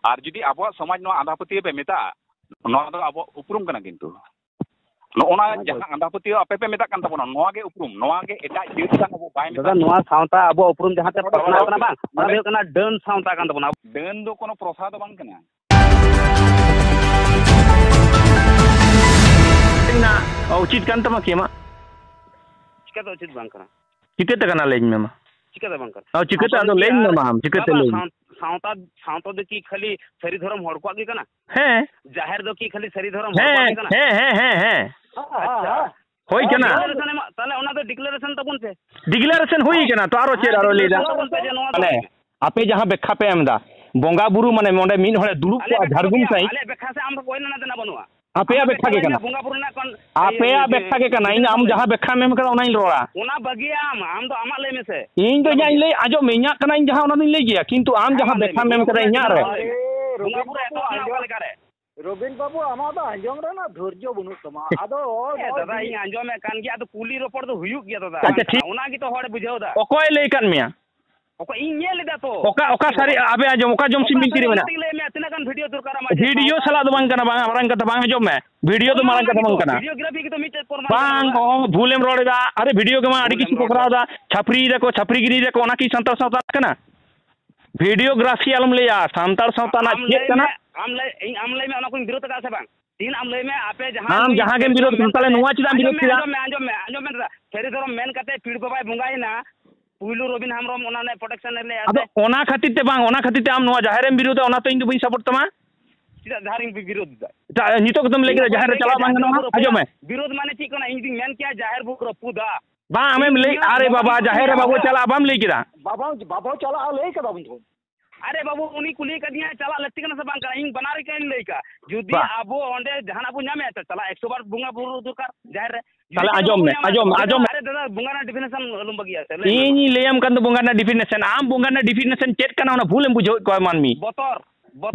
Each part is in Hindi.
और जुदी अब समाज आंधापति पे मेता अब उपरुम कना किंतु नोना जहां आंधापति आपे पे मेता कान तबना नोआ के उपरुम नोआ के एटा जेत का अब बाय मेता नोआ सावता अब उपरुम जहां ते पसना कना बा माने कना डन सावता कान तबना डन दो कोनो प्रसाद बांग कना ना उचित कान तमा केमा चिका तो उचित बांग कना चिकते कना लेज में मा चिका बांग कना चिकते आदो लेज में मा हम चिकते लेज सावता सावता दो की खाली सरी धर्म हड़ को आगे कना है जाहिर दो की खाली सरी धर्म हड़ को आगे कना है अच्छा होई कना ताले ओना तो डिक्लेरेशन तबन पे डिक्लेरेशन होई कना तो आरो चेर आरो लेदा ताले आपे जहां बेखा पे एमदा बोंगा बुरु माने मोंडे मिन हळे दुरुप को झारगुम साई आले बेखा से आम कोई ना देना बनुआ आपे बेखा के कना बोंगा बुरु ना कोन आपे बेखा के कना इन आम जहां बेखा मेम कना ओनाई रोड़ा ओना बगिया आम तो आमा ले में से इन तो जाई ले आजो मेया कना इन जहां ओना दिन ले गया किंतु आम जहां बेखा मेम करा इया रे बोंगा बुरु एतो आमा ले करे रबिन बाबू आमा तो आंजम रे ना धैर्य बनु तमा आदो दादा इन आंजम में कान गया तो कुली रोपड़ तो हुयुक गया दादा अच्छा ठीक ओना की तो होड़ बुझाओ दा ओकोय ले कान मिया ओका इन ये लेदा तो ओका सारी आबे आजम ओका जम सिम बिंती रे मेना ले में इतना कान वीडियो दरकार मा वीडियो सला दो बांग कना बांग मारंग कथा बांग जम में वीडियो तो मारंग कथा बांग कना वीडियोग्राफी की तो मिटे पर बांग ओ भूलेम रोडेदा अरे वीडियो के मा आडी किसी को करादा छपरी रे को छपरीगिरी रे को ओना की संतर सावता कना वीडियोग्राफी आलम लेया संतर सावता ना चेक कना आम ले में ओना को विरोध का से बांग तीन आम ले में आपे जहां आम जहां के विरोध ताले नुवा चिदा विरोध किदा आंजम में फेरी धरम मेन कते पीड़ बाबाय बुंगाई ना पुइलु रबिन हमरम ओना ने प्रोटेक्शन ले अदो ओना खातिर ते बांग ओना खातिर ते आम नुवा जाहेरम विरोध ओना तो इन दो बई सपोर्ट तमा चिदा धारिंग विरोध ता नितो एकदम लेके जाहेर चला बांग ना आजो में विरोध माने ची कोना इन मेन क्या जाहेर बुक रपुदा बा हमें ले अरे बाबा जाहेर बाबू चला बम ले किदा बाबा चला ले का बाबू अरे बाबू उनी कुली का दिया चला लट्टी कना से बांग करा इन बना रे कइन लेका जुदी आबो ओंडे जहां आबो न्यामे त चला 100 बार बुंगा बुरु दुकार जाहिर रे चला आजम अरे दादा बुंगा ना डिफिनेशन लुम बगिया से इनी लेयम कन बुंगा ना डिफिनेशन आम बुंगा ना डिफिनेशन चेक कना ओना भूलम बुझो को मानमी बतर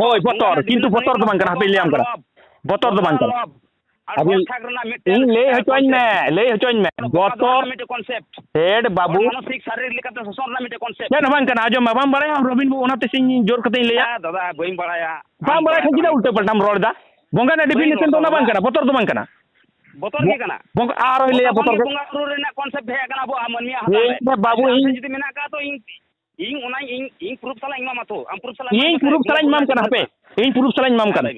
होय बतर किंतु बतर तो बांग कना पे लेयम करा बतर तो बांग करा अभी इन ले हचोइन में बतर मिटे कांसेप्ट हेड बाबू मानसिक शारीरिक लेकाते सोसर ना मिटे कांसेप्ट ना बांग कना आजम बाम बड़े हम रबिन ओना ते सिंह जोर कते लेया दादा बइम बड़ाया बाम बड़े खजिदा उल्टे पलटाम रोडदा बुंगा ना डिफिनेशन तो ना बांग कना बतर तो बांग कना बतर के कना बुंगा आरो लेया बतर के बुंगा रो रे ना कांसेप्ट है कना बो आमनिया हता बाबू इन जदी मेना का तो इन ओना इन प्रूफ सला इमा मातो हम प्रूफ सला इन प्रूफ सला इमाम कना पे इन प्रूफ सला इमाम कना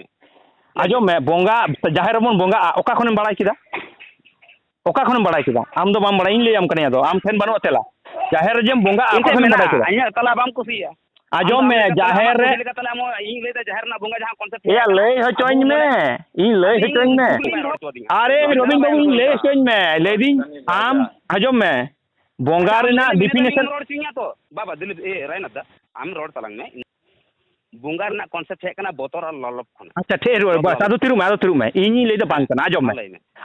आजो में बोंगा जाहेर मन बोंगा ओका खने बड़ाई किदा ओका खने बड़ाई किदा आम दो बाम बड़ाई ले आम कने दो आम ठेन बनो तेला जाहेर जेम बोंगा ओका खने बड़ाई किदा अया तला बाम कुसिया आजो में जाहेर रे तला मो इन ले जाहेर ना बोंगा जहां कांसेप्ट या ले हचोइन में इन ले हचोइन में अरे रबिन बाबू इन ले हचोइन में लेदी आम आजो में बोंगा रे ना डिफिनेशन रोड चिया तो बाबा दिलीप ए रायना दा आम रोड तलांग में बुंगा रे ना कांसेप्ट है कना बोतर ललप खन अच्छा ठेर बस आदो थिरु में इनी ले दो बांग कना आजो में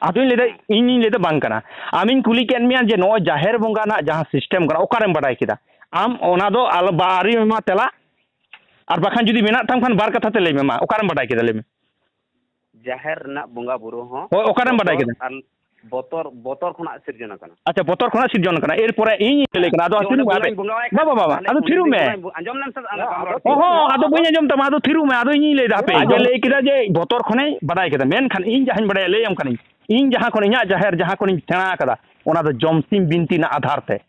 आदो ले दो इनी ले दो बांग कना आमिन कुली केन मिया जे नो जाहेर बोंगा ना जहां सिस्टम करा ओकारेम बडाई किदा आम ओना दो आल बारी मा तेला और बाखान जुदी मेना थाम खान बार कथा ते ले मा ओकारेम बडाई किदा ले में जाहेर ना बुंगा बुरु हो ओकारेम बडाई किदा बोतर खुना सिरजना कना अच्छा बोतर खुना सिरजना कना एर पोरे इन ले कना आदो थिरु बाबा आदो थिरु में अंजम नाम से ओहो आदो बई अंजम तमा आदो थिरु में आदो इन ले दा पे आदो ले किदा जे बोतर खुने बडाई किदा मेन खान इन जहां बडाई ले हम कनी इन जहां कोन इया जाहेर जहां कोन सेना कदा ओना दो जमसिम बिनती ना आधार ते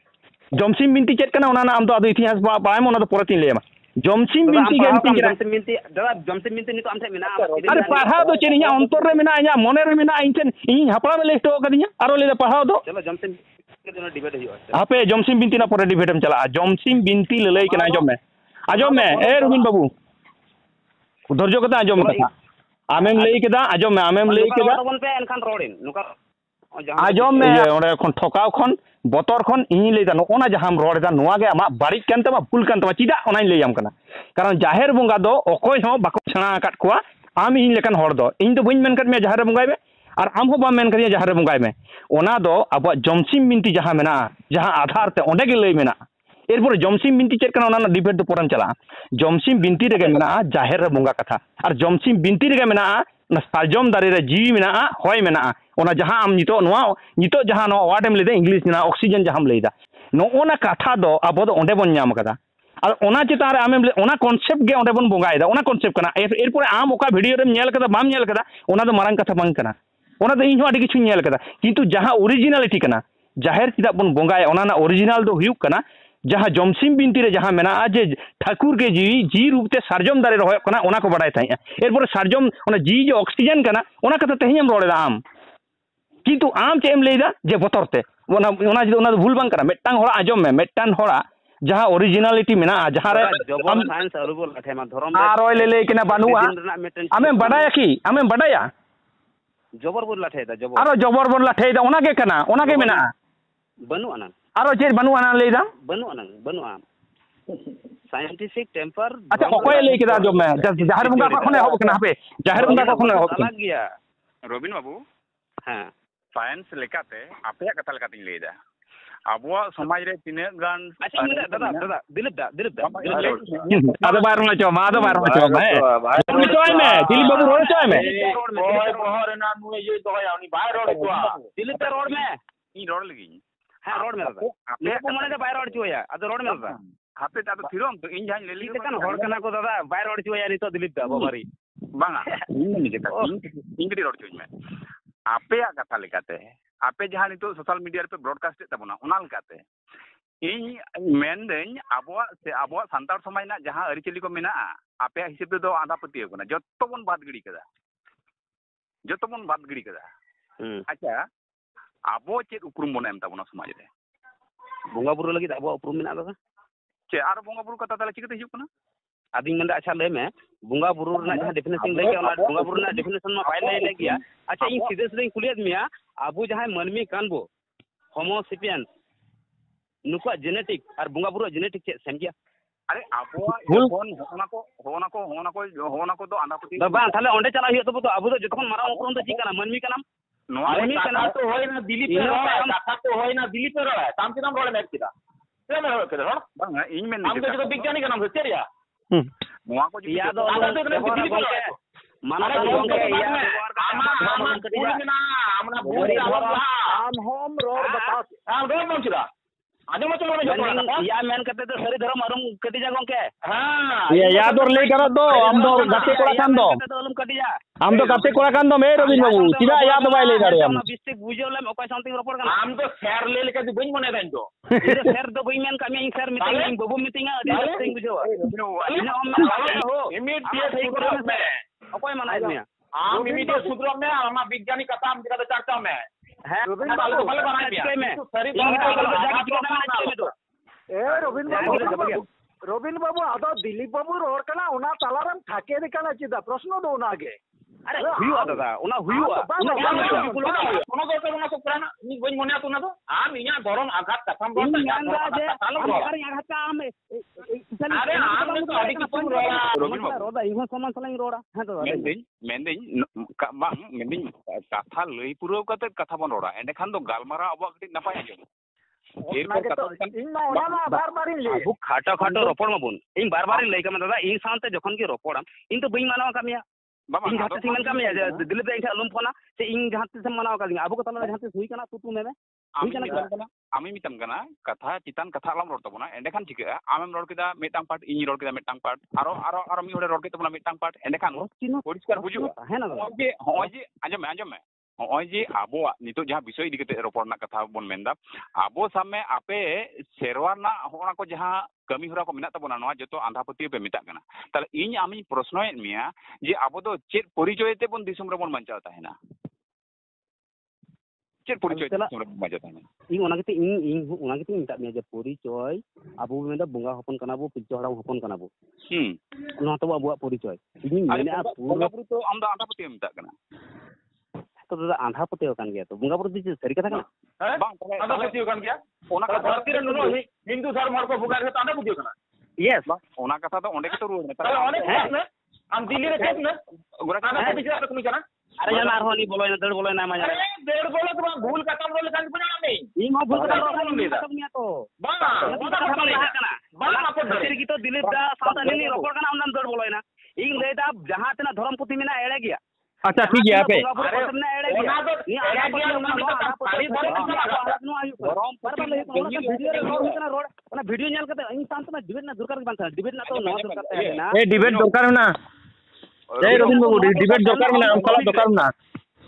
जमसिम बिनती चेक कना ओना ना आम दो आदो इतिहास बाय ओना दो पोरती लेमा जमसिम बिनती जमसिम बिनती दादा जमसिम बिनती नि तो आम थे मेना अरे पढ़ाओ दो चेन इया अंतर रे मेना इया मने रे मेना इन इन हपड़ा में लेस्तो कदिया आरो ले पढ़ाओ दो चलो जमसिम के दोनो डिबेट हियो आपे जमसिम बिनती ना पोरे डिबेट हम चला जमसिम बिनती ले कना आजम में ए रबिन बाबू धैर्य कता आजम कथा आमेम ले केदा आजम में आमेम ले केदा पे एनखान रोडिन नुका आजम में ओरे खन ठोकाव खन बतर खन इन लेदा नोना जहां रोडदा नोआ गे आमा बारिक कान तमा भूल कान तमा चिदा ओना लेयाम कना कारण जाहेर बोंगा दो ओकोय हो बाको छणा काट कोआ आम इन लेकन हर दो इन दो बइन मेन कर में जाहेर बोंगाय में और आम हो बा मेन करिया जाहेर बोंगाय में ओना दो अब जमसिम बिनती जहां मेना जहां आधार ते ओंडे गे लई मेना एरपर जमसिम बिनती चेक कना ओना डिबेट दो पोरम चला जमसिम बिनती रेगे मेना जाहेर रे बोंगा कथा और जमसिम बिनती रेगे मेना ना सालजम दारे रे जीवी मेना होय मेना ओना जहां आम नितो जहां नो वार्डम लेदे इंग्लिश ना ऑक्सीजन जहां लेदा नो ओना कथा दो अब दो ओंडे बन ᱧᱟᱢ कदा আর ওনা চিতান রে আমেম ওনা কনসেপ্ট গে ওঁডে বন বঙ্গায়दा ওনা কনসেপ্ট কানা এরপরে আম ওকা ভিডিও রে নেল কাদা বাম নেল কাদা ওনা দো মারাং কথা বাং কানা ওনা দো ইᱧ হᱚ আডি কিছু নেল কাদা কিন্তু যাহা অরিজিনালিটি কানা জাহের চিदा বন বঙ্গায় ওনা না অরিজিনাল দো হুয়ুক কানা जहाँ जमसिम बिनती रे जहाँ मेना जे ठाकुर के जी रूपते सारजम दारे रहोय कना ओना को बड़ाय थाई एरपर सारजम ओना जी जे ऑक्सीजन कना ओना कथा तेहेम रोड़ेदा आम किंतु आम चेम लेदा जे बतरते ओना भूल बांग कना मेटांग होड़ा आजम में मेटांग होड़ा जहाँ ओरिजिनलिटी मेना जहाँ रे जबर साइंस अरुबल लाठे मा धरम आरोय लेले केना बानुआ आमे बड़ाया की आमे बड़ाया जबर बोल लाठे दा जबर आरो जबर बोल लाठे दा ओना के कना ओना के मेना बनु अना आरो चेर बनु आना लेदा बनु आम साइंटिफिक टेम्पर अच्छा ओकोय ले केदा जो मैं जहर बुंगा को खने हो कना पे जहर बुंगा को खने हो अलग गया रबिन बाबू हां साइंस लेकाते आपे कथा लेकाते लेदा आबो समाज रे तिने गान अच्छा दादा दिलीप दा आदो बार ना चो मा दो बार ना चो मैं चोय में दिलीप बाबू रोड चोय में रोड ना नु ये तो या उनी बाहर रोड को दिलीप दा रोड में ई रोड लगी हां रोड में दादा ले को मने बाहर रोड चोया अद रोड में दादा हापे ता तो थिरोम तो इन जान ले ली कन होड़ कना को दादा बाहर रोड चोया नि तो दिलीप दा बाबारी बांगा इन नि के इंगडी रोड चोय में आपे कथा लेकाते आपे जहां नितो सोशल मीडिया पे ब्रॉडकास्ट तबना ओना लेकाते इन मेन देन आबो से आबो संतार समाज ना जहां अरिचली को मेना आपे हिसाब दो आधा पति होना जत्तो बन बात गिड़ी कदा अच्छा आबो चेक उपरुम बन एम तबना समाज रे बोंगा बुरु लगी आबो उपरुम मेना दादा चे आर बोंगा बुरु कथा तले चिकते हिजुक ना आदिन मंदा अच्छा ले में बोंगा बुरु ना जहां डेफिनेशन ले गया बोंगा बुरु ना डेफिनेशन में फाइल ले गया अच्छा इन सीधे सीधे कुलियत मिया आबो जहां मनमी कानबो होमो सेपियंस नुका जेनेटिक और बोंगा बुरु जेनेटिक चे सेम गया अरे आबो जखन होना को दो आंधापति बा थाले ओंडे चला हियो तो आबो तो जखन मारा उपरुम तो चिकाना मनमी कानाम मनमी काना तो होय ना दिलीप पे कथा तो होय ना दिलीप पे रोय ताम किदाम रोड में किदा ते में के रोड बांगा इन में हम तो विज्ञानी का नाम से चेरिया नोआ को या दो माना गोंके या आमना बोरी आम होम रोड बता आम रोड में चिदा आजम तो में या मेन करते तो सरी धर्म अरुम कटी जा गोंके हां ये याद और ले करो दो हम दो गाते कोड़ा कान दो अरुम कटी जा हम तो गाते कोड़ा कान दो मे रबिन बाबू चिदा याद बाय ले दारे हम बिस्टिक बुझोले ओकय सामथिंग रपोर्ट काना हम तो शेयर ले लेके दो बइन मने दाइन दो इधर शेयर दो बइन मेन कामी इन शेयर मीटिंग इन बबू मीटिंग अडी थिंग बुझो इन हम हो इमीडिएट सुद्रम में ओकय मनाय में आम इमीडिएट सुद्रम में हम विज्ञानी कथा हम दिखा चर्चा में है रबिन बाबू भले बनाए में सरी रबिन बाबू आदो दिलीप बाबू रोड कना उना तालारम थाके दिकाना चिदा प्रश्न दो उनागे अरे हुआ दादा उना हुआ उना दो से उना तो पुराना नि बइन मने तो ना तो आम इया धरम आघात कथम रोड अरे आघात आम अरे आम ने तो अडी किछु रबिन बाबू रोदा इहो समान सलाइन रोड़ा हां तो मेंदिन बांग मेंदिन कथा लई पुरो कते कथा बन रोड़ा एंडे खान दो गालमारा अब कटी नपाय आजो अब खाटो खाटो रोपड़ माबुन इन बार बार लई का दादा इन सानते जखन के रोपड़ाम इन तो बई मानवा कामिया इन जहां से मन कामिया दिलीप इन अलुम फोना से इन जहां से मानवा का अब को तला जहां से हुई कना तू में आमी मितम कना कथा चितान कथा आलम रोड तबना एंडे खान ठीक आमेम रोड केदा मेटांग पार्ट इन रोड केदा मेटांग पार्ट आरो मी होडे रोड के तबना मेटांग पार्ट एंडे खान परिष्कार बुझु है ना होय आजम में होय जे आबो नितो जहां विषय इदी कते रोपड़ना कथा बोन मेंदा आबो सामने आपे सेरवाना होना को जहां कमी हुरा को मिना तबना नवा जतो आंधापति पे मिता कना ताले इन आमी प्रश्नय मिया जे आबो दो चेत परिचय ते बोन दिसुम रे बोन बांचाव ताहेना चेत परिचय ते दिसुम रे बांचाव ताहेना इन ओना केते इन ओना केते मिता मिया जे परिचय आबो मेंदा बुंगा हपन कना बो पिचो हड़ा हपन कना बो ओना तो आबो परिचय इन मेने पूरा तो आम दा आंधापति मिता कना तो दादा आंधा पते कान गया तो बुंगा बुरु दी सरी कथा कना बांग आंधा पते कान गया ओना का धरती रे नुनो हिंदू धर्म हर को बुगा के आंधा पते काना यस ओना कथा तो ओंडे के तो रुआ नेता ओने हम दिल्ली रे खेत ने गुरा का पीछे रखनी कना अरे यार मार होनी बोलो ना दड़ बोलो ना माया अरे दड़ बोलो तो भूल कथम रोले कान बना नहीं इन भूल कथम रोले सब निया तो बांग अपन धरती की तो दिलीप दा सादा नीली रोकड़ कना हम दड़ बोलो ना इन लेदा जहां तना धर्म पुथी में ना एड़े गया अच्छा ठीक है पे वीडियो नेल करते इन सांत में डिबेट ना दरकार बान था डिबेट ना तो नो दरकार है ना ए डिबेट दरकार ना ए रबिन बाबू डिबेट दरकार ना हम साला दरकार ना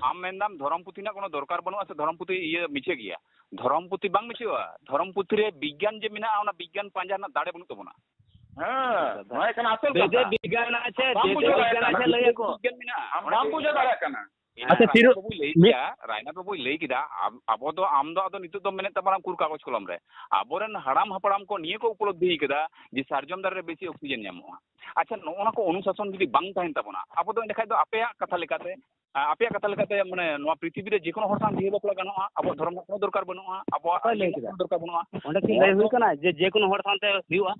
आम मेनदाम धर्मपुथी ना कोनो दरकार बनुआ से धर्मपुथी ये मिचे गया धर्मपुथी बांग मिचेवा धर्मपुथी रे विज्ञान जे मिना ओना विज्ञान पांजा ना दाड़े बनु तबना हां नय कना असल दे विज्ञान आछे दे विज्ञान आछे लय को विज्ञान मिना हम बाम बुझा दाड़ा कना अच्छा तिरु रायना बाबू लई किदा आबो दो आम दो नितो दो मेने तमारा कुर कागज कलम रे आबोरन हड़ाम हपड़ाम को निये को उपलब्धि किदा जे सार्जम दार रे बेसी ऑक्सीजन न्यामोआ अच्छा नोना को अनुशासन जदि बांग ताहेन तबना आबो दो देखाय दो आपया कथा लेकाते माने नोआ पृथ्वी रे जे कोनो हर सान बिहे बपला गनोआ आबो धर्म को दरकार बनुआ आबो लई किदा दरकार बनुआ ओंडे की लई हुई कना जे कोनो हर सानते हुआ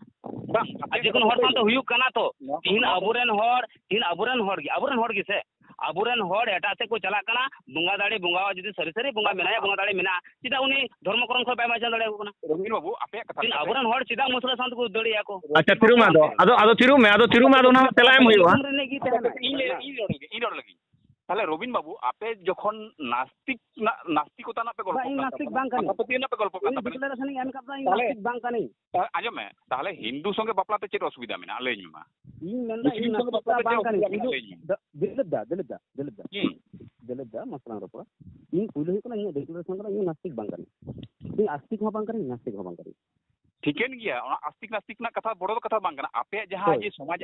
बांग जे कोनो हर सानते हुई कना तो तीन अबोरेन हर गे से अबुरेन हर एटा से को चला कना बुंगा दाड़ी बुंगा जदि सरी सरी बुंगा मेना बुंगा दाड़ी मेना चिदा उनी धर्म करम को बाय माचल दाड़ी कोना रवीन बाबू आपे कथा तीन अबुरेन हर चिदा मुसला सांत को दड़िया को अच्छा तिरुमा दो तिरुमा दो ना तेलायम हुईवा इन रोड लगी ताले रवीन बाबू आपे जखन नास्तिकता ना पे गल्प नास्तिक बांग कानी आपत्ति ना पे गल्प करता डिक्लेरेशन एम करता नास्तिक बांग कानी आजो में ताले हिंदू संगे बपलाते चेत असुविधा मेना लई मा इन मेंदा इन नास्तिक बांग कानी दिलदा मसला रोपा इन पुलिस को इन डिक्लेरेशन करा इन नास्तिक बांग कानी इन आस्तिक हो बांग कानी नास्तिक हो बांग कानी ठीकेन गया आस्तिक नास्तिक ना कथा बड़ो कथा बांग कना आपे जहां जे समाज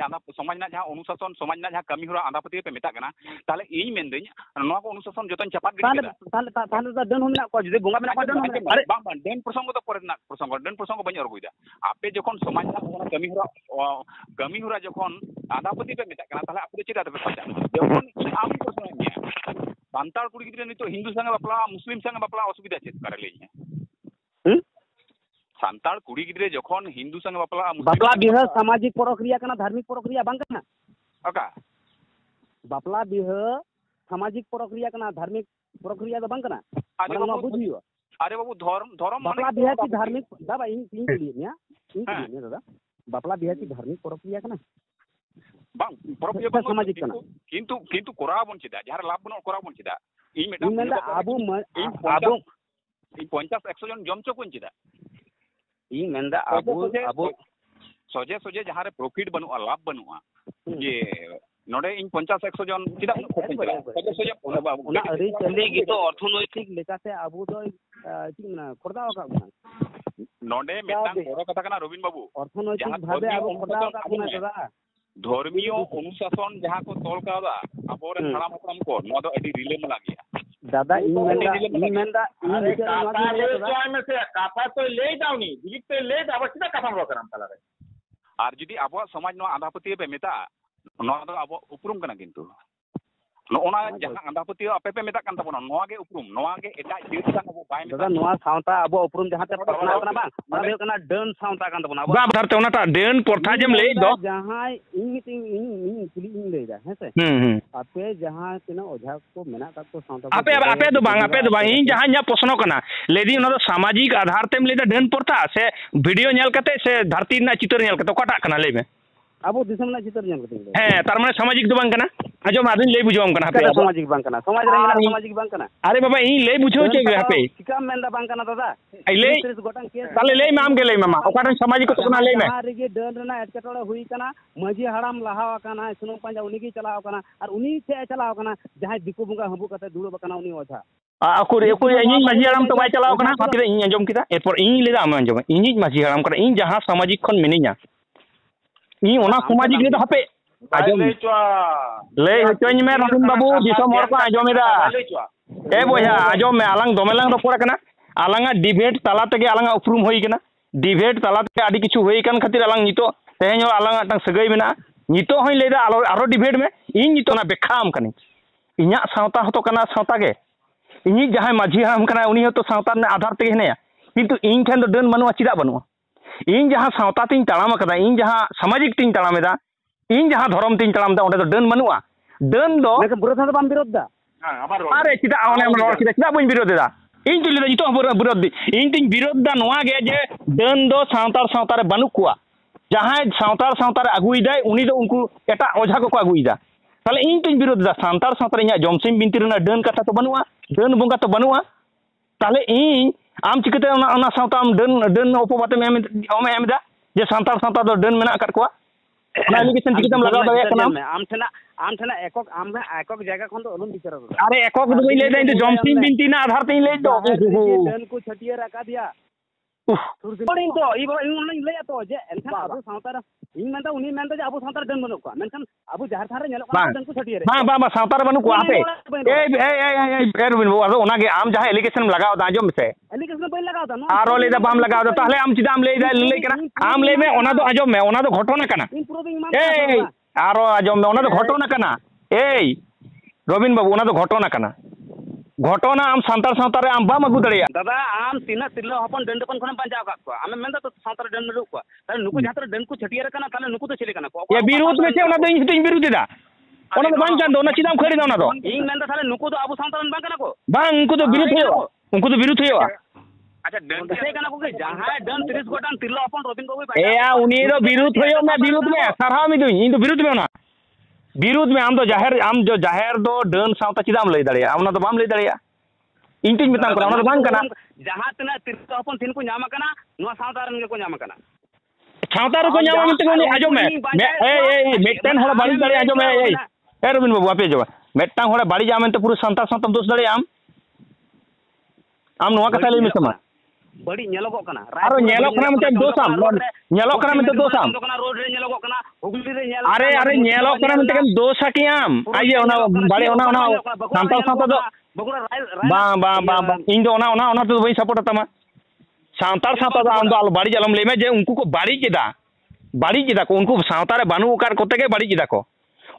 ना जहां अनुशासन समाज ना जहां कमी हुरा आंधापति पे मेता कना ताले इन मेनदेኝ नोआ को अनुशासन जतन चपात गिदा ताले डन हो मेना को जदि बुंगा मेना को डन अरे बांग डन प्रसंग तो परे ना प्रसंग बनी अरगुइदा आपे जखन समाज ना कमी हुरा जखन आंधापति पे मेता कना ताले आपे चिता पे सजा जखन आम प्रश्न निया सांताल कुड़ी गिदरे नितो हिंदू संगे बपला मुस्लिम संगे बपला असुविधा चेत करे लेई सांताल कुड़ी गिदरे जखन हिंदू संगे बपला बिहा सामाजिक प्रक्रिया कना धार्मिक प्रक्रिया बांग कना ओका बपला बिहा सामाजिक प्रक्रिया कना धार्मिक प्रक्रिया दो बांग कना अरे बाबू धर्म बपला बिहा की धार्मिक दाबा इन लिए दादा बपला बिहा की धार्मिक प्रक्रिया कना बांग प्रक्रिया सामाजिक कना किंतु कोरा बन चिदा जहार लाभ बन कोरा बन चिदा इन मेटा आबू 50-100 जन जमचो कोन चिदा इन मेंदा आबू सोजे जहां रे प्रॉफिट बनुआ लाभ बनुआ ये नोडे इन 50-100 जन चिदा उना अरी चले गी तो अर्थनैतिक लेकाते आबू दो चिना खरदाव का नोडे मिटांग बड़ो कथा कना रवीन बाबू अर्थनैतिक भाबे आबू खरदाव का कुना दादा धर्मीय अनुशासन जहां को तोल कादा आबोरे हड़ाम हड़ाम को नो दो अडी रिले में लागिया दादा इन मेंदा अरे काता में से काता तो ले जाउनी दिलीप तो ले जाबा सीधा काता रो करम ताला रे आर जदी आबो समाज नो आंधापति पे मेता नो दो आबो उपरुम कना किंतु नोना जहां आंधापति आपे पे मेता कान तबोना नोआ गे उपरुम नोआ गे एटा जीत सा आबो बाय दादा नोआ सावता आबो उपरुम जहां ते पटना कना बा माने कना डन सावता कान तबोना बा धरते ओनाटा डेन पोरथा जेम ले दो जहां इन कुली इन ले जा हेसे आपे जहां तिना ओझा को मेना का को सावता आपे दो बांग इन जहां nya प्रश्न कना लेदी ओना दो सामाजिक आधार तेम लेदा डेन पोरथा से वीडियो नेल कते से धरती ना चित्र नेल कते कोटा कना ले में आबो दिसम ना चित्र नेल कते हे तार माने सामाजिक दो बांग कना आजो मादिन ले बुझोम कना पे सामाजिक बांग कना समाज रे मेना सामाजिक बांग कना अरे बाबा इन ले बुझो चे पे चिका मेंदा बांग कना दादा ले ताले ले माम के ले मामा ओकाटन सामाजिक को कना ले में हां रे डन रे ना एटकेटोड़े हुई कना मजी हड़ाम लहावा कना सुनो पंजा उनी की चलाव कना और उनी से चलाव कना जहां दिकु बुंगा हबु कते दुड़ो कना उनी ओझा अकुर इन माझी हड़ाम तो बाय चलाव कना हातिर इन अंजम किदा एरपर इन लेदा आम अंजम इन माझी हड़ाम कना इन जहां सामाजिक खन मिनिया इन ओना सामाजिक ले हपे आजम ले होचोኝ में रबिन बाबू दिसम हर को आजमेदा ए बोया आजम में आलंग दोमेलांग रपोड़ कना आलंगा डिबेट ताला तगे आलंगा उपरुम होई कना डिबेट ताला तगे आडी किछु होई कन खातिर आलंग नितो तेहेन आलंगा टांग सगई मेना नितो होई लेदा आरो डिबेट में इन नितो ना बेखाम कनी इन्या सावता हतो कना सावता गे इन्ही जहां माझी हम कना उनी हतो सावता ने आधार तगे हेनया किंतु इन ठेन दो डन बनुआ चिदा बनुआ इन जहां सावता तिन तालाम कदा इन जहां सामाजिक तिन तालामेदा इन जहां धर्म तिन तालाम दा ओंडे दो डन बनुआ डन दो लेकिन विरोध तो बाम विरोध दा अरे चिदा ओने रोड चिदा बन विरोध दा इन तुली दा जितो विरोध दी इन तिन विरोध दा नोआ गे जे डन दो सावतार बानु कुआ जहां सावतार अगुई दाय उनी दो उनको एटा ओझा को अगुई दा ताले इन तो विरोध दा सांतार सावता रे जमसिम बिनती रेना डन कथा तो बनुआ डन बंगा तो बनुआ ताले इन आम चिकते ओना सावता आम डन उपबाते में एम दा जे सांतार सावता दो डन मेना काट कोआ ना एलिगेशन चिकतेम लगाव दाया कना आम ठेना एकक जगह खन तो अलम बिचारा अरे एकक दो ले दा इन जमसिम बिनती ना आधार ते ले दो डन को छटियर रखा दिया सुरदिन तो इन ले तो जे एनखान आबो सावता इन मेनता उनी मेनता जे आबो सावता डन बनो को मेनखान आबो जहार थारे नेलो का डन को छटियर बा सावता बनु को आपे ए रुबिन बो आदो ओना गे आम जहां एलिगेशन लगाव दा आजम से एलिगेशन बई लगाव दा नो आरो ले दा बाम लगाव दा ताहले आम चिदा आम ले दा ले कना आम ले में ओना दो आजम में ओना दो घटना कना इन प्रूविंग मान ए आरो आजम में ओना दो घटना कना ए रबिन बाबू ओना दो घटना कना घटना आम सांतार सावता रे आम बाम अगु दड़िया दादा आम तीना तिरला हपन डंडपन खन पांचा का को आमे मेनदा तो सावता रे डंड को ताले नुको जहां डन को छटियर कना ताले नुको तो चले कना को ये विरोध में से ओना दो इन विरोध दा ओना दो बांग चांदो ओना चिदाम खड़ी दा ओना दो इन मेनदा ताले नुको तो आबो सावता रन बांग कना को बांग उनको तो विरोध होयो उनको तो विरोध होयो अच्छा डन से कना को जहां डन 30 गोटान तिरला हपन रबिन को ए आ उनी दो विरोध होयो मैं विरोध में सरहा मी दो इन तो विरोध में ओना विरोध में आम जो जाहिर दो डन सावता चिदाम लई दड़िया ओना दो बाम लई दड़िया इन तीन मिताम करा ओना दो बांग कना जहां तना तिरला हपन तिन को न्याम कना नुवा सावता रन के को न्याम कना छावता रो को न्याम मिते को आजो में ए मेटन हड़ा बाड़ी दड़िया आजो में ए रबिन बाबू आपे जो मेटन हड़ा बाड़ी जामें तो पूरा संतार सावता दोष दड़िया आम नुवा कथा लई मिसमा बड़ी नेलोगो कना आरो नेलो कना मते दोसाम नेलो कना मते दोसाम कना रोड रे नेलोगो कना हुगली रे नेलो अरे नेलो कना मते दोसा की आम आये ओना बाड़ी ओना संतार सावता दो बा इन दो ओना तो बई सपोर्ट तमा सांतार सावता दो आम दो आल बाड़ी जलम लेमे जे उनको को बाड़ी केदा को उनको सावता रे बानु उकार कोते के बाड़ी केदा को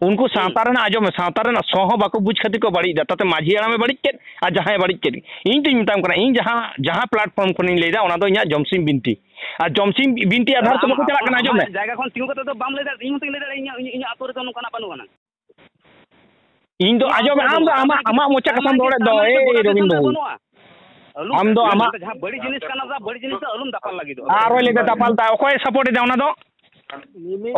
उनको सावता रे ना आजो में सावता रे ना सोह बाको बुझ खातिर को बाड़ी दा तते माझी आरा में बाड़ी के आ जहां बाड़ी के इन तो मिताम कना इन जहां प्लेटफॉर्म को नहीं लेदा ओना दो इया जमसिम बिनती आ जमसिम बिनती आधार से को चला कना आजो में जायगा खन तिंगु कते तो बाम लेदा इन तो लेदा इन आतो रे तो कना बानु कना इन दो आजो में आम दो आमा मोचा कसम रोड़े दो ए रबिन बाबू आम दो आमा जहां बड़ी जिनिस कना दा बड़ी जिनिस अलुम दापाल लागि दो आरो लेदा दापाल ता ओकोय सपोर्ट दे ओना दो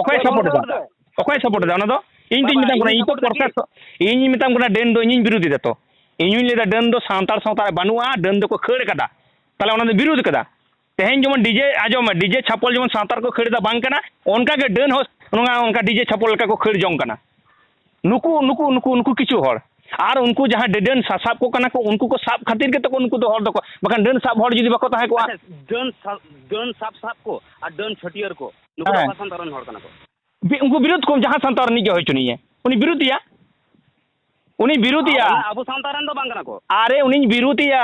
ओकोय सपोर्ट दे ओना दो इन तीन मिताम कना इन तो प्रोसेस इन मिताम कना डेन दो इन विरोधी दे तो इन लेदा डेन दो सांतार सावता रे बानुआ डेन दो को खड़ कदा ताले ओना दो विरोध कदा तेहेन जेमन डीजे आजो में डीजे छापल जेमन सांतार को खड़ दा बांग कना ओनका के डेन हो ओनका डीजे छापल का को खड़ जोंग कना नुकु किछु हर आर उनको जहां डेडन सासाब को कना को उनको को साब खातिर के तो उनको तो हर दको बखान डन साब हर जुदी बको ताहे को डन साब को आ डन छटियर को नुको संतरन हर कना को उनको विरोध को जहां संतर निजे होय चुनी है उनी विरोधिया अबो संतरन दो बांग कना को अरे उनी विरोधिया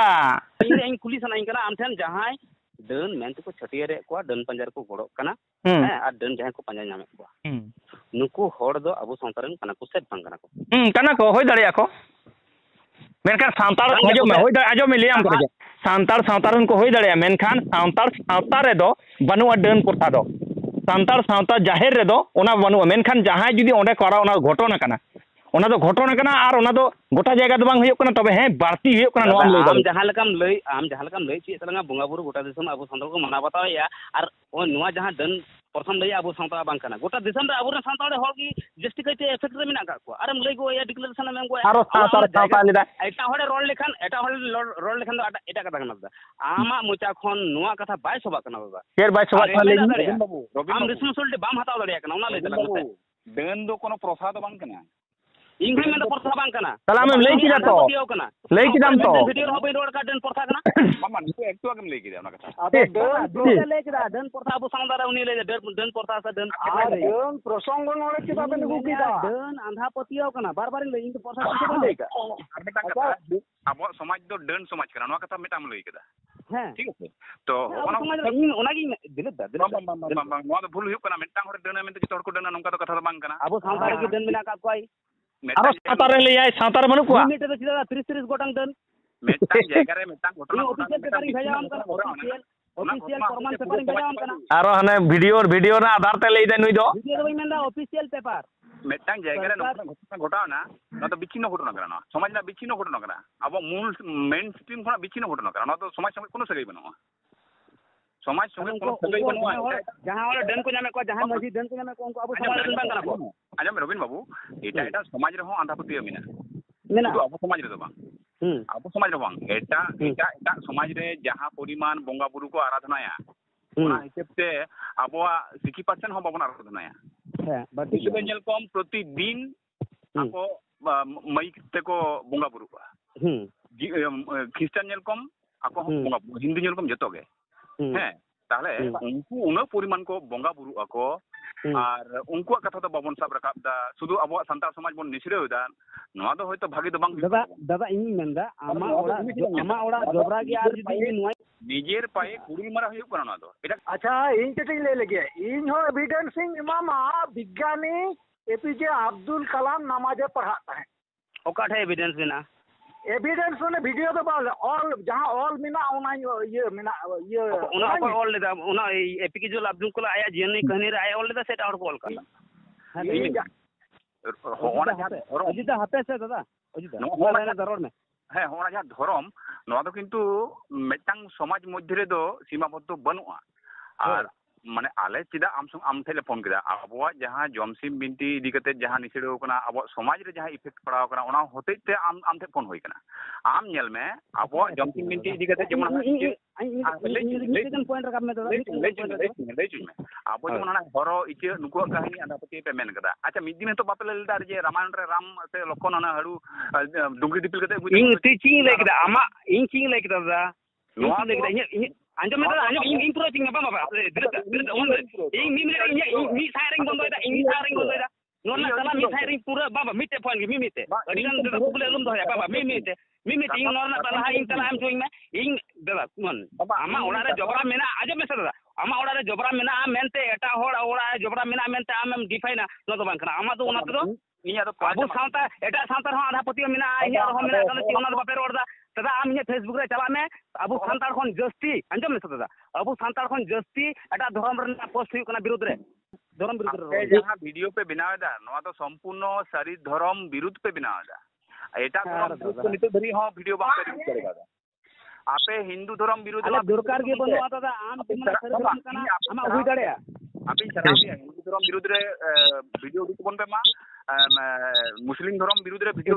इन कुली सनाई कना आम ठन जहां डन मेंत को छटियर को डन पंजार को गोड़ो कना आ डन जहां को पंजा नामे को नुकु हर दो अबो संतरन कना को सेट बांग कना को होय दड़िया को मेनखान सांतार आजो में होय आजो में लियाम को सांतार सावतारन को होय दड़िया मेनखान सांतार सावता रे दो बनुआ डन प्रथा दो सांतार सावता जाहिर रे दो ओना बनुआ मेनखान जहां जुदी ओंडे करा ओना घटना कना ओना दो घटना कना आर ओना दो गोटा जगह दो बांग होय कना तबे हे बारती होय कना नोम लई आम जहां लकम लई ची तलंगा बुंगा बुरु गोटा दिसम अबो संताल को मना बताया आर ओ नुआ जहां डन प्रथम लई अबो संता बांग कना गोटा दिसम रे अबो रे संताल रे हol की जस्टी कइते इफेक्ट रे मिना का को आरम लई गो या डिक्लेरेशन में गो आरो सावता लेदा एटा होडे रोल लेखन दो एटा कथा कना दा आमा मुचा खन नुआ कथा बाय सभा कना दादा केर बाय सभा ले आम रिस्पांसिबिलिटी बाम हताव दड़िया कना ओना लई तला डन दो कोनो प्रसाद बांग कना इंग में तो प्रथा बांग कना तला में लई किदा तो लई किदाम तो वीडियो हो रोड का डन प्रथा कना मामा नु एक तो आगम लई किदा ओना कथा डन लई किदा डन प्रथा अबो संदार उनी लई डन प्रथा से डन प्रसंग नोड़े किदा बेन गुकीदा डन आंधा पतियो कना बार-बार लई इंग प्रथा से लई का अब समाज दो डन समाज कना ओना कथा मेटाम लई किदा हां ठीक है तो ओना गी दिलत नोआ दो भूल हुयो कना मेटांग हर डन में तो जतो को डन नंका तो कथा बांग कना अबो संसार की डन बिना का कोई आरो सावतार रे लई आय सावतार बनु को मिनिट तो सीधा 30 गोटांग डन मेटांग जगह रे मेटांग घटना ऑफिशियल पेपर भेजा हम कर ऑफिशियल फॉर्मल पेपर भेजा हम कना आरो हने वीडियो ना आधार ते लई दे नुई दो वीडियो दो मेंदा ऑफिशियल पेपर मेटांग जगह रे घटना घटावना ना तो बिचिनो घटना करा समाज ना बिचिनो घटना करा अब मूल मेन स्ट्रीम खना बिचिनो घटना करा ना तो समाज संगे कोनो सगई बनो समाज संगे कोनो सगाई बानुआ जहां हर डन को नामे को जहां मजी डन को नामे को उनको अब समाज रन बांग को आजम रबिन बाबू एटा समाज रे हो आंधा पतिया मेना मेना अब समाज रे दो बांग अब समाज रे बांग एटा समाज रे जहां परिमाण बोंगा बुरु को आराधनाया ओना हिसाब से अबवा 60% हो बाबन आराधनाया है बाटी के नेल कम प्रतिदिन ako mai teko bunga buru ba Kristen nyel kom ako bunga Hindu nyel kom joto ge he tahle unku una poriman ko bunga buru ako ar unku katha to babon sab rakab da sudu abo santal samaj bon nisre da noa do hoyto bhagi do bang dada ini menda ama ora jobra gi ar judi noi निजेर पाए कुड़ी मरा हुई करना दो अच्छा इन चटिंग ले लगे इन हो एविडेंसिंग इमामा विज्ञानी एपीजे अब्दुल कलाम नमाजे पढ़ाता है ओकाठ एविडेंस बिना एविडेंस ने वीडियो तो बाल ऑल जहां ऑल मिना ओना ये मिना ये ओना को ऑल लेदा ओना एपीजे जो अब्दुल कलाम आया जीएनई कहने रे आया ऑल लेदा सेट और कॉल करला होना अजिता हाथे से दादा अजिता होना दरोड़ में ᱦᱮᱸ ᱦᱚᱸ ᱡᱟᱦᱟᱸ ᱫᱷᱚᱨᱚᱢ ᱱᱚᱣᱟ ᱫᱚ ᱠᱤᱱᱛᱩ ᱢᱤᱫᱴᱟᱝ ᱥᱚᱢᱟᱡᱽ ᱢᱚᱫᱽᱫᱷᱮ ᱨᱮᱫᱚ ᱥᱤᱢᱟᱵᱚᱫᱽᱫᱷᱚ ᱵᱟᱹᱱᱩᱜᱼᱟ ᱟᱨ ᱢᱟᱱᱮ ᱟᱞᱮ ᱪᱮᱫᱟᱜ ᱟᱢ ᱴᱷᱮᱱ ᱞᱮ ᱯᱷᱳᱱ ᱠᱮᱫᱟ ᱟᱵᱚᱣᱟᱜ ᱡᱟᱦᱟᱸ ᱡᱚᱢᱥᱤᱢ ᱵᱤᱱᱛᱤ ᱤᱫᱤ ᱠᱟᱛᱮ ᱡᱟᱦᱟᱸ ᱱᱤᱥᱲᱟᱹᱣ ᱠᱟᱱᱟ ᱟᱵᱚᱣᱟᱜ ᱥᱚᱢᱟᱡᱽ ᱨᱮ ᱡᱟᱦᱟᱸ ᱤᱯᱷᱮᱠᱴ ᱯᱟᱲᱟᱣ ᱠᱟᱱᱟ ᱚᱱᱟ ᱦᱚᱛᱮᱡ ᱛᱮ ᱟᱢ ᱴᱷᱮᱱ ᱯᱷᱳᱱ ᱦᱩᱭ ᱠᱟᱱᱟ ᱟᱢ ᱧᱮᱞ ᱢᱮ ᱟᱵᱚᱣᱟᱜ ᱡᱚᱢᱥᱤᱢ ᱵᱤᱱᱛᱤ ᱤᱫᱤ ᱠᱟᱛᱮ ᱡᱮᱢᱚᱱ पॉइंट रखा मैं ᱞᱟᱹᱭ ᱪᱩᱧ ᱢᱮ ᱟᱵᱚ ᱡᱮᱢᱚᱱ ᱚᱱᱟ ᱦᱚᱨᱚ ᱤᱪᱟᱹ ᱱᱩᱠᱩᱣᱟᱜ ᱠᱟᱹᱦᱱᱤ ᱟᱸᱫᱷᱟᱯᱟᱹᱛᱭᱟᱹᱣ ᱯᱮ ᱢᱮᱱ ᱠᱟᱫᱟ ᱟᱪᱪᱷᱟ ᱢᱤᱫ ᱫᱤᱱ ᱦᱚᱸᱛᱚ ᱵᱟᱯᱮ ᱞᱟᱹᱭ ᱞᱮᱫᱟ ᱡᱮ ᱨᱟᱢᱟᱭᱚᱱ ᱨᱮ ᱨᱟᱢ ᱥᱮ ᱞᱚᱠᱷᱚᱱ ᱚᱱᱟ ᱦᱟᱹᱲᱩ ᱰᱩᱝᱜᱨᱤ ᱫᱤᱯᱤᱞ ᱠᱟᱛᱮ ᱤᱧ ᱪᱤᱧ ᱞᱟᱹᱭ ᱠᱮᱫᱟ ᱟᱢᱟᱜ ᱤᱧ ᱪᱤᱧ ᱞᱟᱹᱭ ᱠᱮᱫᱟ ᱫᱟᱫᱟ ᱱᱚᱣᱟ ᱞᱟᱹᱭ ᱠᱮᱫᱟ ᱤᱧ ᱟᱸᱡᱚᱢ ᱢᱮ ᱫᱟᱫᱟ ᱟᱸᱡᱚᱢ ᱤᱧ ᱯᱩᱨᱟᱹ ᱪᱤᱧ ᱵᱟᱵᱟ ᱤᱧ ᱢᱤᱫ ᱥᱟᱭ ᱨᱮᱧ ᱵᱚᱱᱫᱚᱭᱮᱫᱟ ᱤᱧ ᱢᱤᱫ ᱥᱟᱭ ᱨᱮᱧ ᱵᱚᱱᱫᱚᱭᱮᱫᱟ ᱱᱚᱣᱟ ᱨᱮᱱᱟᱜ ᱛᱟᱞᱟ ᱢᱤᱫ ᱥᱟᱭ ᱨᱮᱧ ᱯᱩᱨᱟᱹ ᱵᱟᱵᱟ ᱢᱤᱫᱴᱮᱡ ᱯᱚᱭᱮᱱᱴ ᱜᱮ ᱢᱤᱫ ᱟᱹᱰᱤ ᱜᱟᱱ ᱫᱟᱫᱟ ᱠᱩᱠᱞᱤ ᱟᱞᱚᱢ ᱫᱚᱦᱚᱭᱟ ᱵᱟᱵᱟ ᱢᱤᱫ ᱤᱧ ᱱᱚᱣᱟ ᱨᱮᱱᱟᱜ ᱛᱟᱞᱟ ᱤᱧ ᱛᱟᱞᱟ ᱮᱢ ᱪᱚᱧ ᱢᱮ ᱤᱧ ᱫᱟᱫᱟ ᱢᱚᱱ ᱟᱢᱟᱜ ᱚᱲᱟᱜ ᱨᱮ ᱡᱚᱵᱨᱟ ᱢᱮᱱᱟᱜᱼᱟ ᱟᱸᱡᱚᱢ ᱢᱮᱥᱮ ᱫᱟᱫᱟ ᱟᱢᱟᱜ ᱚᱲᱟᱜ ᱨᱮ ᱡᱚᱵᱨᱟ ᱢᱮᱱᱟᱜᱼᱟ ᱢᱮᱱᱛᱮ ᱮᱴᱟᱜ ᱦᱚᱲ ᱚᱲᱟᱜ ᱨᱮ ᱡᱚᱵᱨᱟ ᱢᱮᱱᱟᱜᱼᱟ ᱢᱮᱱᱛᱮ ᱟᱢᱮᱢ ᱰᱤᱯᱷᱟᱭᱱᱟ ᱱᱚᱣᱟ ᱫᱚ ᱵᱟᱝ ᱠᱟᱱᱟ ᱟᱢᱟᱜ ᱫᱚ ᱚᱱᱟ ᱛᱮᱫᱚ ᱟᱵᱚ ᱥᱟᱶᱛᱟ ᱮᱴᱟᱜ ᱥᱟᱶᱛᱟ ᱨᱮᱦᱚᱸ ᱟᱸᱫᱷᱟ ᱯᱟᱹᱛᱭᱟᱹᱣ ᱢᱮᱱᱟᱜᱼᱟ ᱤᱧᱟᱹᱜ ᱨᱮᱦᱚᱸ ᱢᱮᱱᱟᱜ ᱠᱟᱱᱟ ᱚᱱᱟ ᱫᱚ ᱵᱟᱯᱮ ᱨᱚᱲᱫᱟ दादा आम इन फेसबुक रे चला में अब सानतार खन जस्ती अंजम में दादा अब सानतार खन जस्ती एटा धर्म रे पोस्ट हुई कना विरोध रे धर्म विरोध रे जहां वीडियो पे बनावेदा नवा तो संपूर्ण सारी धर्म विरुद्ध पे बनावेदा एटा धर्म तो नितो धरी हो वीडियो बांग पे यूज करेगा आपे हिंदू धर्म विरुद्ध अरे दुरकार के बनुआ दादा आम मन धर्म कना आमा हुई दड़या आपे शराबिया हिंदू धर्म विरुद्ध रे वीडियो उडी कोन पे मा मुस्लिम धर्म विरुद्ध रे वीडियो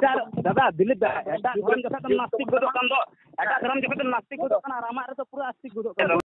दादा दिलीप एटा धर्म जखा नास्तिक गोदो कान दो एटा धर्म जखा नास्तिक गोदो कान आमा रे तो पूरा आस्तिक गोदो